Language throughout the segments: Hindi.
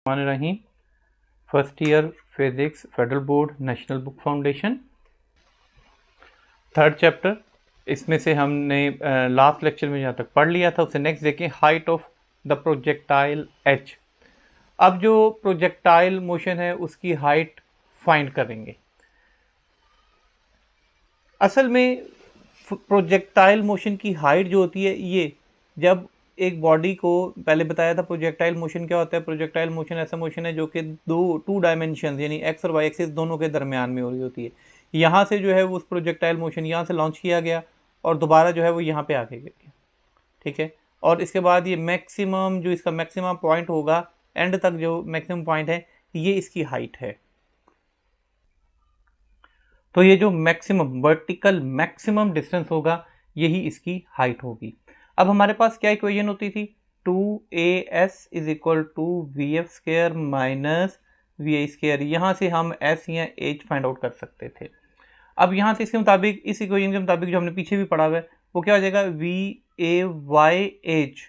रहीम first year physics federal board national book foundation third chapter. इसमें से हमने लास्ट लेक्चर में जहाँ तक पढ़ लिया था उससे नेक्स्ट देखें height of the projectile H. अब जो प्रोजेक्टाइल मोशन है उसकी हाइट फाइंड करेंगे। असल में प्रोजेक्टाइल मोशन की हाइट जो होती है ये जब एक बॉडी को पहले बताया था प्रोजेक्टाइल मोशन क्या होता है। प्रोजेक्टाइल मोशन ऐसा मोशन है जो कि टू डायमेंशन यानी एक्स और वाई एक्सिस दोनों के दरमियान में हो रही होती है। यहाँ से जो है वो उस प्रोजेक्टाइल मोशन यहाँ से लॉन्च किया गया और दोबारा जो है वो यहाँ पे आके गिर गया, ठीक है। और इसके बाद ये मैक्सिमम जो इसका मैक्सिमम पॉइंट होगा, एंड तक जो मैक्सिमम पॉइंट है ये इसकी हाइट है। तो ये जो मैक्सिमम वर्टिकल मैक्सिमम डिस्टेंस होगा यही इसकी हाइट होगी। अब हमारे पास क्या इक्वेशन होती थी, 2as is equal to v f square minus v i square. यहाँ से हम s या h फाइंड आउट कर सकते थे। अब यहाँ से इसके मुताबिक इस इक्वेशन के मुताबिक जो हमने पीछे भी पढ़ा हुआ है वो क्या हो जाएगा, वी ए वाई एच,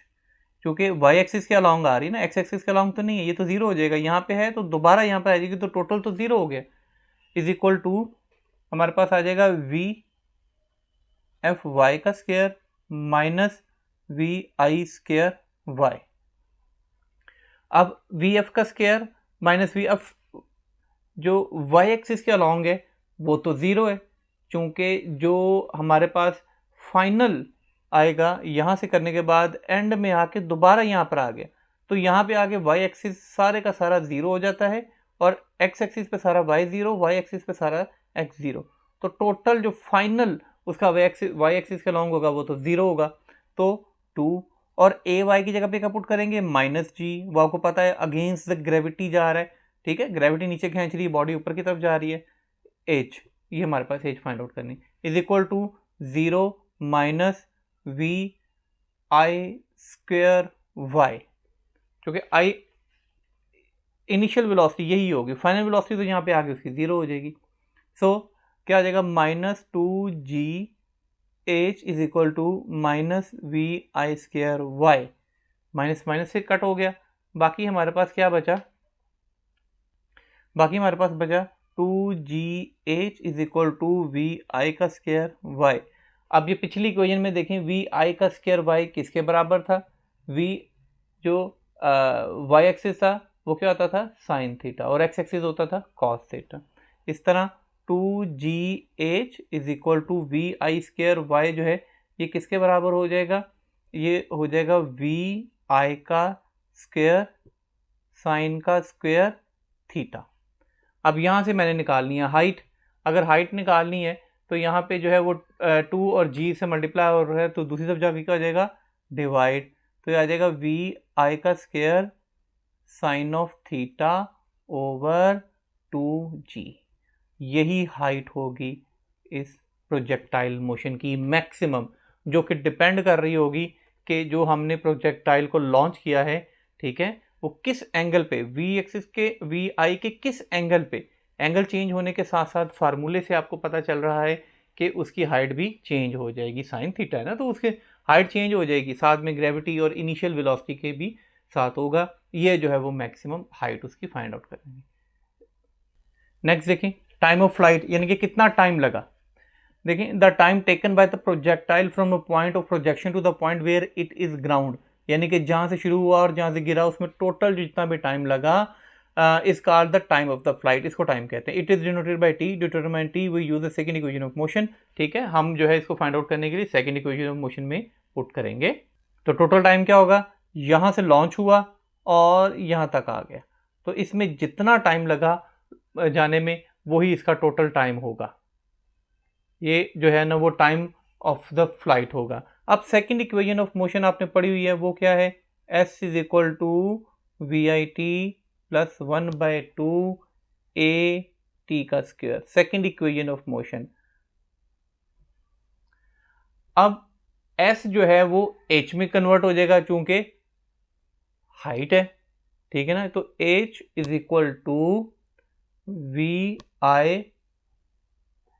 क्योंकि वाई एक्सिस के अलॉन्ग आ रही है ना, एक्स एक्सिस के अलॉन्ग तो नहीं है, ये तो जीरो हो जाएगा। यहाँ पे है तो दोबारा यहाँ पे आ जाएगी तो टोटल तो जीरो हो गया, इज इक्वल टू हमारे पास आ जाएगा वी एफ वाई का square minus v i square y. अब वी एफ का स्क्वायर माइनस वी एफ जो वाई एक्सिस के अलॉन्ग है वो तो ज़ीरो है, क्योंकि जो हमारे पास फाइनल आएगा यहाँ से करने के बाद एंड में आके दोबारा यहाँ पर आ गया, तो यहाँ पे आके वाई एक्सिस सारे का सारा ज़ीरो हो जाता है और एक्स एक्सिस पे सारा वाई ज़ीरो, वाई एक्सिस पे सारा एक्स ज़ीरो। तो टोटल जो फाइनल उसका वाई एक्सिस के लॉन्ग होगा वो तो ज़ीरो होगा। तो 2 और ए वाई की जगह पे क्या पुट करेंगे, माइनस जी। वो आपको पता है अगेंस्ट द ग्रेविटी जा रहा है, ठीक है, ग्रेविटी नीचे खींच रही है, बॉडी ऊपर की तरफ जा रही है। एच, ये हमारे पास एच फाइंड आउट करनी, is equal to 0 minus v i square y, क्योंकि आई इनिशियल वेलोसिटी यही होगी, फाइनल वेलोसिटी तो यहाँ पे आगे उसकी जीरो हो जाएगी। सो क्या आ जाएगा, minus 2g h is equal to minus v i square y. Minus minus से कट हो गया, बाकी हमारे पास क्या बचा, बाकी हमारे पास बचा 2gh is equal to we I का स्क्वायर वाई। अब ये पिछली इक्वेशन में देखें वी आई का स्क्वायर वाई किसके बराबर था, वी जो वाई एक्सिस था वो क्या होता था, साइन थीटा, और एक्स एक्सिस होता था कॉस थीटा। इस तरह 2gh is equal to we i square y जो है ये किसके बराबर हो जाएगा, ये हो जाएगा वी आई का स्क्वायर साइन का स्क्वायर थीटा। अब यहाँ से मैंने निकालनी है हाइट। अगर हाइट निकालनी है तो यहाँ पे जो है वो 2 और g से मल्टीप्लाई हो रहा है तो दूसरी तरफ जाके क्या हो जाएगा, डिवाइड। तो ये आ जाएगा वी आई का square sine of theta over 2g। यही हाइट होगी इस प्रोजेक्टाइल मोशन की मैक्सिमम, जो कि डिपेंड कर रही होगी कि जो हमने प्रोजेक्टाइल को लॉन्च किया है, ठीक है, वो किस एंगल पे, वी एक्सिस के वी आई के किस एंगल पे। एंगल चेंज होने के साथ साथ फार्मूले से आपको पता चल रहा है कि उसकी हाइट भी चेंज हो जाएगी, साइन थीटा है ना तो उसकी हाइट चेंज हो जाएगी, साथ में ग्रेविटी और इनिशियल वेलोसिटी के भी साथ होगा। ये जो है वो मैक्सिमम हाइट उसकी फाइंड आउट करेंगे। नेक्स्ट देखें टाइम ऑफ फ्लाइट, यानी कि कितना टाइम लगा। देखें the time taken by the projectile from a point of projection to the point where it is ground, यानी कि जहां से शुरू हुआ और जहां से गिरा उसमें टोटल जितना भी टाइम लगा is called the time of the flight, इसको टाइम कहते हैं। It is denoted by T, determine T V use the second equation of motion, ठीक है, हम जो है इसको फाइंड आउट करने के लिए सेकंड इक्वेशन ऑफ मोशन में पुट करेंगे। तो टोटल टाइम क्या होगा, यहां से लॉन्च हुआ और यहां तक आ गया, तो इसमें जितना टाइम लगा जाने में वही इसका टोटल टाइम होगा, ये जो है ना वो टाइम ऑफ द फ्लाइट होगा। अब सेकंड इक्वेशन ऑफ मोशन आपने पढ़ी हुई है, वो क्या है, s is equal to we I T plus 1/2 A T का square, second equation of motion. अब s जो है वो h में कन्वर्ट हो जाएगा चूंकि हाइट है, ठीक है ना, तो h is equal to we I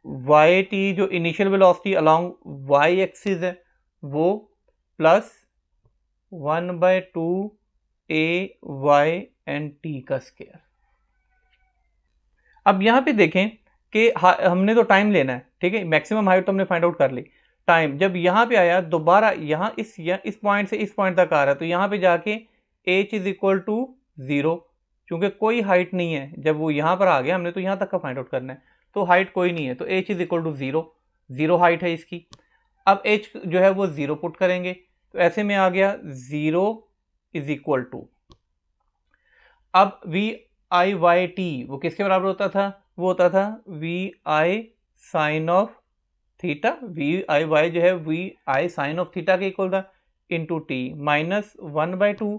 Y T जो initial velocity along Y axis है वो plus 1/2 A Y and T का स्क्वायर। अब यहां पे देखें कि हमने तो टाइम लेना है, ठीक है, मैक्सिमम हाइट तो हमने फाइंड आउट कर ली। टाइम जब यहां पे आया दोबारा, यहां इस पॉइंट से इस पॉइंट तक आ रहा है, तो यहां पे जाके h इज इक्वल टू 0, क्योंकि कोई हाइट नहीं है। जब वो यहां पर आ गया, हमने तो यहां तक का फाइंड आउट करना है, तो हाइट कोई नहीं है, तो h is equal to 0, 0 height है इसकी। अब h जो है वो 0 पुट करेंगे, तो ऐसे में आ गया 0 इज इक्वल टू, अब वी आई वाई टी वो किसके बराबर होता था, वो होता था v I sine of theta, v I y जो है v I sine of theta के इक्वल था, इंटू टी माइनस 1/2।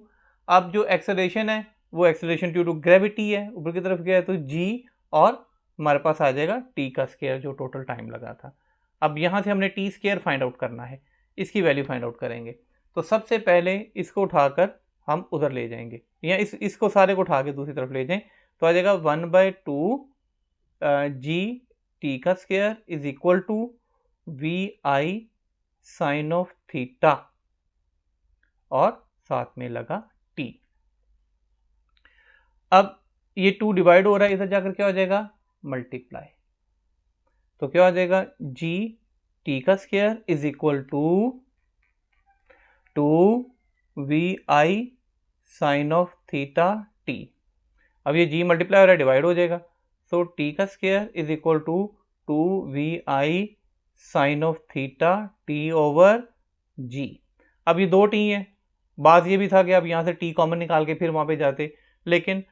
अब जो एक्सेलरेशन है वो एक्सेलरेशन ड्यू टू ग्रेविटी है, ऊपर की तरफ गया है, तो जी, और हमारे पास आ जाएगा टी का स्क्वायर जो टोटल टाइम लगा था। अब यहाँ से हमने टी स्क्वायर फाइंड आउट करना है, इसकी वैल्यू फाइंड आउट करेंगे। तो सबसे पहले इसको उठाकर हम उधर ले जाएंगे, या इसको सारे को उठा के दूसरी तरफ ले जाएं, तो आ जाएगा 1/2 जी टी का square is equal to we I sine of theta, और साथ में लगा टी। अब ये 2 डिवाइड हो रहा है, इधर जाकर क्या हो जाएगा, मल्टीप्लाई, तो क्या हो जाएगा जी टी का square is equal to we I sine of theta t. अब ये जी मल्टीप्लाई हो रहा है, डिवाइड हो जाएगा, सो टी का square is equal to we I sine of theta T over G. अब ये 2 टी है, बात ये भी था कि अब यहाँ से टी कॉमन निकाल के फिर वहाँ पे जाते, लेकिन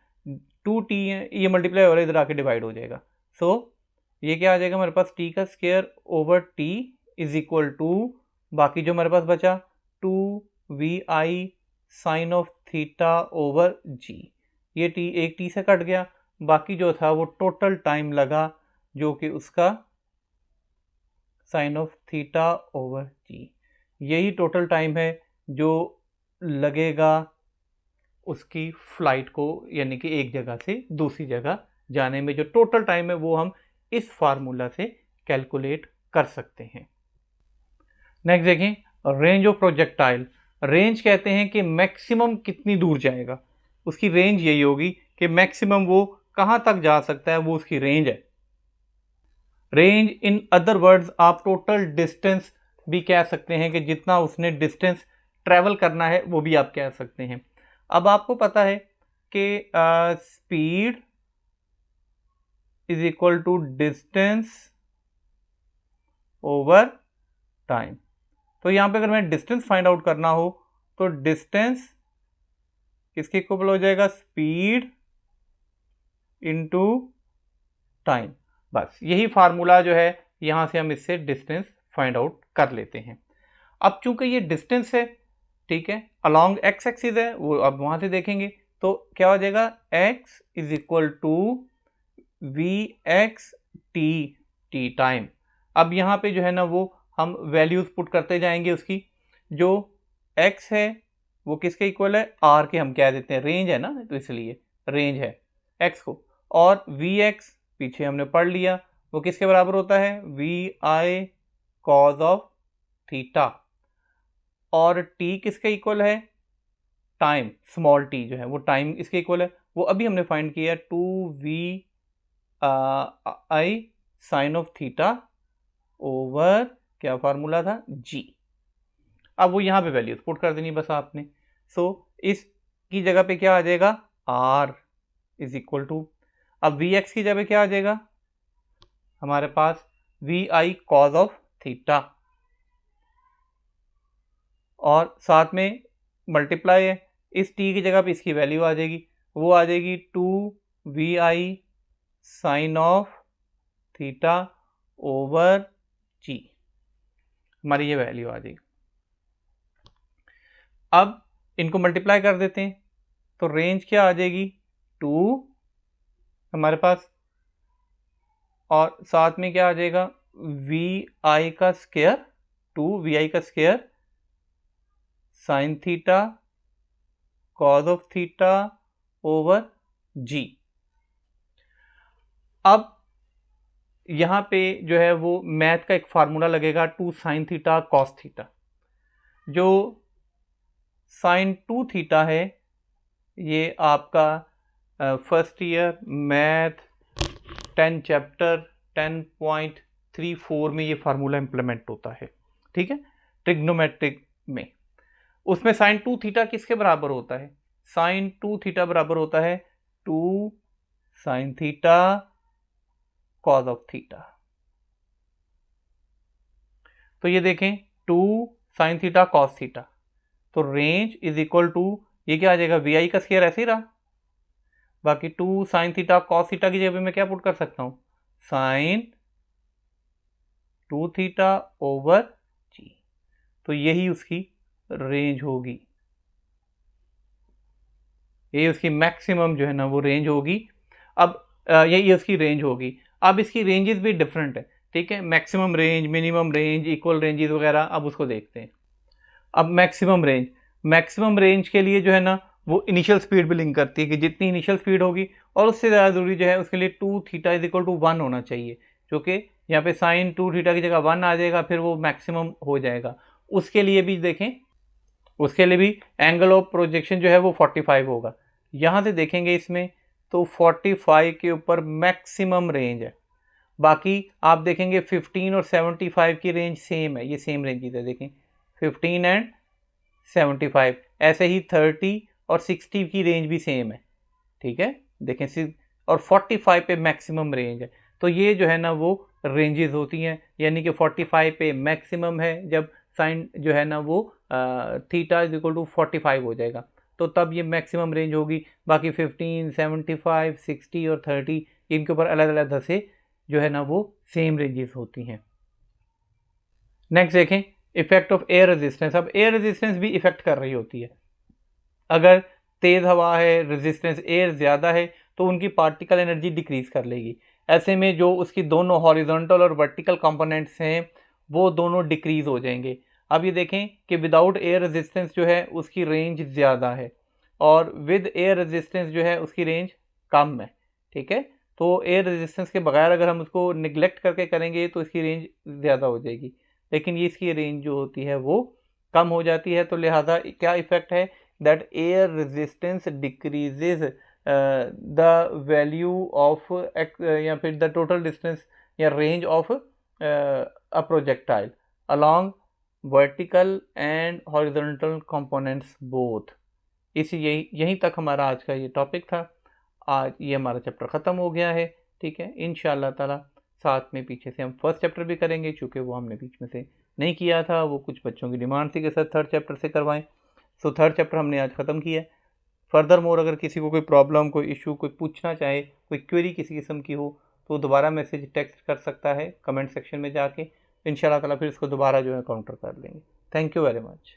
2 टी है, ये मल्टीप्लाई हो रहा है, इधर आके डिवाइड हो जाएगा। सो ये क्या आ जाएगा हमारे पास, टी का square over T is equal to, बाकी जो हमारे पास बचा 2 V I sine of theta over G, ये टी एक टी से कट गया, बाकी जो था वो टोटल टाइम लगा जो कि उसका साइन ऑफ थीटा ओवर जी, यही टोटल टाइम है जो लगेगा उसकी फ्लाइट को, यानी कि एक जगह से दूसरी जगह जाने में जो टोटल टाइम है वो हम इस फार्मूला से कैलकुलेट कर सकते हैं। नेक्स्ट देखें, रेंज ऑफ प्रोजेक्टाइल। रेंज कहते हैं कि मैक्सिमम कितनी दूर जाएगा, उसकी रेंज यही होगी कि मैक्सिमम वो कहां तक जा सकता है, वो उसकी रेंज है। रेंज इन अदर वर्ड्स आप टोटल डिस्टेंस भी कह सकते हैं, कि जितना उसने डिस्टेंस ट्रेवल करना है वो भी आप कह सकते हैं। अब आपको पता है कि speed is equal to distance over time, तो यहां पे अगर मैं डिस्टेंस फाइंड आउट करना हो तो डिस्टेंस किसके इक्वल हो जाएगा, स्पीड इनटू टाइम। बस यही फार्मूला जो है, यहां से हम इससे डिस्टेंस फाइंड आउट कर लेते हैं। अब चूंकि ये डिस्टेंस है, ठीक है, अलॉन्ग एक्स एक्सिस है, वो अब वहां से देखेंगे तो क्या हो जाएगा, x is equal to v x t, t time. अब यहाँ पे जो है ना वो हम वैल्यूज पुट करते जाएंगे उसकी, जो x है वो किसके इक्वल है, r के हम कह देते हैं, रेंज है ना तो इसलिए रेंज है x को, और वी एक्स पीछे हमने पढ़ लिया वो किसके बराबर होता है, v I cos of theta, और t किसके इक्वल है, टाइम, स्मॉल t जो है वो टाइम इसके इक्वल है, वो अभी हमने फाइंड किया 2v i sine of theta over क्या फार्मूला था, g। अब वो यहाँ पे वैल्यूज पुट कर देनी बस आपने। सो इसकी जगह पे क्या आ जाएगा, r इज इक्वल टू, अब वी एक्स की जगह क्या आ जाएगा हमारे पास, V I cos of theta, और साथ में मल्टीप्लाई है, इस t की जगह पे इसकी वैल्यू आ जाएगी, वो आ जाएगी 2vi sine of theta over g, हमारी ये वैल्यू आ जाएगी। अब इनको मल्टीप्लाई कर देते हैं तो रेंज क्या आ जाएगी, 2 हमारे पास, और साथ में क्या आ जाएगा, वी आई का स्क्वायर, 2vi का square sine theta cause of theta over g। अब यहां पे जो है वो मैथ का एक फार्मूला लगेगा, 2 साइन थीटा कॉस थीटा, जो साइन 2 थीटा है ये आपका फर्स्ट ईयर मैथ 10 चैप्टर 10.34 में ये फार्मूला इम्प्लीमेंट होता है, ठीक है, ट्रिग्नोमेट्रिक में। उसमें साइन 2 थीटा किसके बराबर होता है? साइन 2 थीटा बराबर होता है 2 sine theta cos of theta. तो ये देखें 2 साइन थीटा कॉस थीटा, तो रेंज इज इक्वल टू ये क्या आ जाएगा, वी आई का स्क्वायर ऐसे ही रहा, बाकी 2 साइन थीटा कॉस थीटा की जगह पे मैं क्या पुट कर सकता हूं, साइन 2 थीटा ओवर जी। तो यही उसकी रेंज होगी, ये उसकी मैक्सिमम जो है ना वो रेंज होगी। अब यही उसकी रेंज होगी। अब इसकी रेंजेस भी डिफरेंट है, ठीक है, maximum range, minimum range, equal ranges वगैरह, अब उसको देखते हैं। अब मैक्सिमम रेंज के लिए जो है ना वो इनिशियल स्पीड भी लिंक करती है कि जितनी इनिशियल स्पीड होगी और उससे ज़्यादा जरूरी जो है उसके लिए 2 थीटा इज इक्वल टू 1 होना चाहिए, जो कि यहाँ पे साइन 2 थीटा की जगह 1 आ जाएगा, फिर वो मैक्सिमम हो जाएगा। उसके लिए भी देखें, उसके लिए भी एंगल ऑफ प्रोजेक्शन जो है वो 45 होगा। यहाँ से देखेंगे इसमें तो 45 के ऊपर मैक्सिमम रेंज है। बाकी आप देखेंगे 15 और 75 की रेंज सेम है, ये सेम रेंज है, देखें 15 एंड 75। ऐसे ही 30 और 60 की रेंज भी सेम है, ठीक है, देखें, और 45 पे मैक्सिमम रेंज है। तो ये जो है ना वो रेंजेस होती हैं, यानी कि 45 पे मैक्सिमम है जब साइन जो है ना वो थीटा इज इक्वल टू 45 हो जाएगा, तो तब ये मैक्सिमम रेंज होगी। बाकी 15, 75, 60 और 30 इनके ऊपर अलग अलग से जो है ना वो सेम रेंजेस होती हैं। नेक्स्ट देखें इफेक्ट ऑफ एयर रेजिस्टेंस। अब एयर रेजिस्टेंस भी इफेक्ट कर रही होती है। अगर तेज हवा है, रेजिस्टेंस एयर ज़्यादा है, तो उनकी पार्टिकल एनर्जी डिक्रीज कर लेगी। ऐसे में जो उसकी दोनों हॉरिजॉन्टल और वर्टिकल कंपोनेंट्स हैं वो दोनों डिक्रीज हो जाएंगे। अब ये देखें कि विदाउट एयर रेजिस्टेंस जो है उसकी रेंज ज़्यादा है और विद एयर रेजिस्टेंस जो है उसकी रेंज कम है, ठीक है। तो एयर रेजिस्टेंस के बगैर अगर हम उसको निगलेक्ट करके करेंगे तो इसकी रेंज ज़्यादा हो जाएगी, लेकिन ये इसकी रेंज जो होती है वो कम हो जाती है। तो लिहाजा क्या इफेक्ट है, that air resistance decreases the value of या फिर द टोटल डिस्टेंस या range of a projectile along vertical and horizontal components both. यहीं तक हमारा आज का ये टॉपिक था। आज ये हमारा चैप्टर ख़त्म हो गया है, ठीक है। इंशाअल्लाह ताला साथ में पीछे से हम फर्स्ट चैप्टर भी करेंगे, चूँकि वो हमने बीच में से नहीं किया था, वो कुछ बच्चों की डिमांड थी कि सर थर्ड चैप्टर से करवाएं। सो थर्ड चैप्टर हमने आज ख़त्म किया है। फर्दर मोर अगर किसी को कोई प्रॉब्लम, कोई इशू, कोई पूछना चाहे, कोई क्वेरी किसी किस्म की हो, तो दोबारा मैसेज टेक्स्ट कर सकता है कमेंट सेक्शन में जाके। इंशाल्लाह ताला फिर इसको दोबारा जो है काउंटर कर लेंगे। Thank you very much.